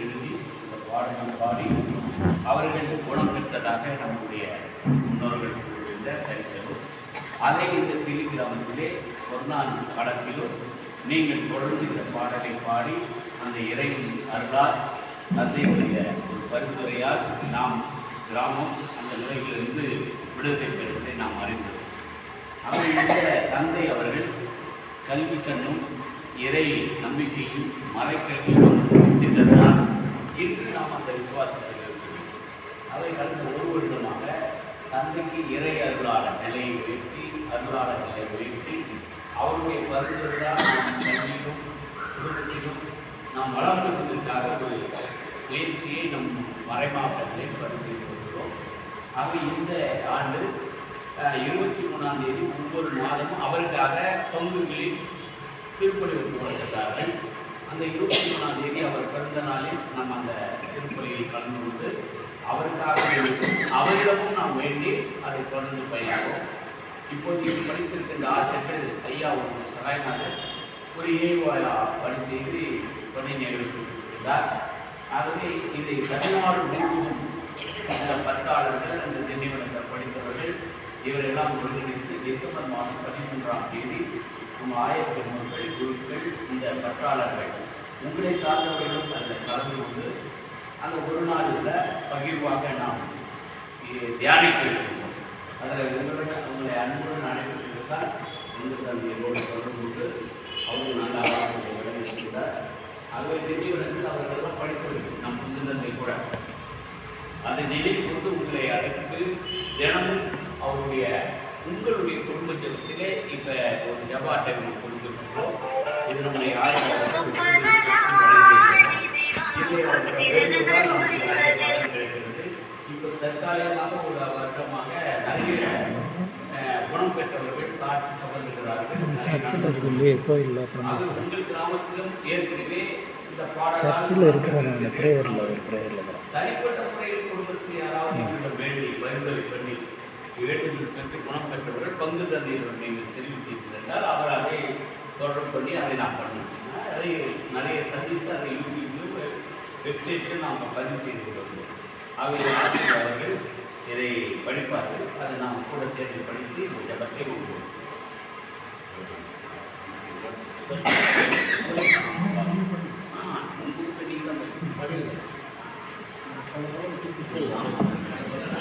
எழுதி இந்த பாடலும் பாடி அவர்கள் குணம் பெற்றதாக நம்முடைய முன்னோர்கள் இருந்த சரித்திரம். அதை இந்த திலி கிராமத்திலே ஒரு நாள் காலத்திலும் நீங்கள் தொடர்ந்து இந்த பாடலை பாடி அந்த இறைவன் அருளால் தந்தையுடைய ஒரு பரிந்துரையால் நாம் கிராமம் அந்த நிலையிலிருந்து விடுதலை பெறுவதை நாம் அறிந்தோம். அவர்களுடைய தந்தை அவர்கள் கல்வி கண்ணும் இறை நம்பிக்கையும் மறைக்கல்வியும் சென்றதனால் இன்று நாம் அந்த விசுவாசத்தில் இருக்கிறோம். அவை கடந்த ஒரு வருடமாக தந்தைக்கு இறை அருளாளர் நிலையை உயர்த்தி அருளாளர் நிலையை உயர்த்தி அவருடைய பரிந்துரையால் நாம் கல்வியிலும் குடும்பத்திலும் நாம் வளர்ப்பதற்காக ஒரு முயற்சியை நம் மறைமாவட்டத்தில் பரிந்துரை கொள்கிறோம். ஆக இந்த ஆண்டு 23ஆம் தேதி ஒவ்வொரு மாதமும் அவருக்காக பங்குகளில் திருப்பலி ஒன்று கொடுத்தார்கள். அந்த 23ஆம் தேதி அவர் பிறந்த நாளில் நாம் அந்த திருப்பலியில் கலந்து கொண்டு அவருக்காக அவரிடமும் நாம் வேண்டி அதை தொடர்ந்து பயணிப்போம். இப்போது படித்திருக்கின்ற ஆசிரியர்கள் ஐயா ஒரு சகாயநாதர் ஒரு ஏவாயா பணி செய்து பணி நிறைவேற்றிருக்கிறார். ஆகவே இதை தமிழ்நாடு முழுவதும் இந்த பற்றாளர்கள் அந்த திண்டிவனத்தில் படித்தவர்கள் இவரெல்லாம் ஒருங்கிணைத்து டிசம்பர் மாதம் 13ஆம் தேதி நம்ம ஆயப்பெருமக்கள் குழுக்கள் இந்த பற்றாளர்கள் உங்களை சார்ந்தவர்களும் அதில் கலந்து கொண்டு அந்த ஒரு நாளில் பகிர்வாக நாம் தியானிக்க இருக்கிறோம். அதில் உங்களை அன்புடன் அழைப்பிருந்தால் உங்கள் தந்தையோடு தொடர்பு கொண்டு அவர்கள் நல்ல ஆலோசனை வழங்கியிருக்கிறார். ஆகவே திண்டிவனத்தில் அவர்களெல்லாம் படித்தவர்கள் நம் புது தந்தை கூட அந்த நிலை கொண்டு உங்களை அழைத்து தினமும் அவருடைய உங்களுடைய குடும்பத்திலே இப்போ ஒரு ஜப அட்டை கொடுத்துருக்கோம். இது நம்முடைய இப்போ தற்காலிகமாக ஒரு வருடமாக நிறைய குணம் பெற்றவர்கள் சாட்சி சமர்ப்பிக்கிறார்கள். உங்கள் கிராமத்திலும் ஏற்கனவே இந்த பாடல் தனிப்பட்ட முறையில் குடும்பத்தில் யாராவது வேண்டி பரிந்துரை பண்ணி வேண்டுதல் பெற்று குணம் பெற்றவர்கள் பங்கு தந்தையிடம் நீங்கள் தெரிவித்திருந்தால் அவர் அதை தொடர்பு பண்ணி அதை நாம் பண்ணணும். அதை நிறைய சந்தித்து அதை யூடியூப்லையும் வெப்சைட்டில் நாம் பதிவு செய்து கொள்வோம். ஆகிய அவர்கள் இதை படிப்பார்கள். அதை நாம் கூட சேர்த்து படித்து இந்த ஜபத்தை கொடுப்போம். உங்களுக்கு நீங்கள் படிங்க.